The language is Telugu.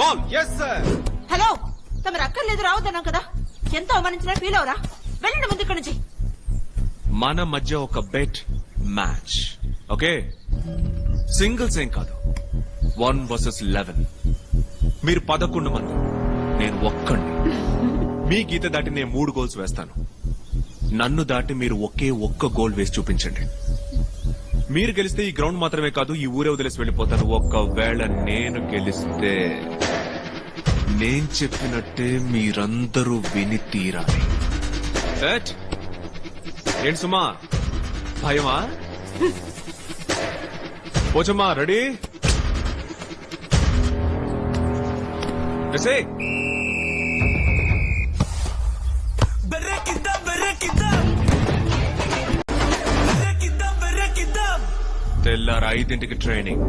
బాల్. హలో, తమరు అక్కర్లేదు రావద్దన్నాం కదా. ఎంత అవమానించినా ఫీల్ అవరా? వెళ్ళండి ముందు ఇక్కడి నుంచి. మన మధ్య ఒక బెట్ మ్యాచ్, ఓకే? సింగిల్స్ ఏం కాదు, 1 vs 11. మీరు 11 మంది, నేను ఒక్కడిని. మీ గీత దాటి నేను 3 గోల్స్ వేస్తాను. నన్ను దాటి మీరు ఒక్క గోల్ వేసి చూపించండి. మీరు గెలిస్తే ఈ గ్రౌండ్ మాత్రమే కాదు, ఈ ఊరే వదిలేసి వెళ్ళిపోతాను. ఒకవేళ నేను గెలిస్తే నేను చెప్పినట్టే మీరందరూ విని తీరాలి. ఏంటి సుమా, భయమా? పోచమ్మా, రెడీ? తెల్లారు 5ంటికి ట్రైనింగ్.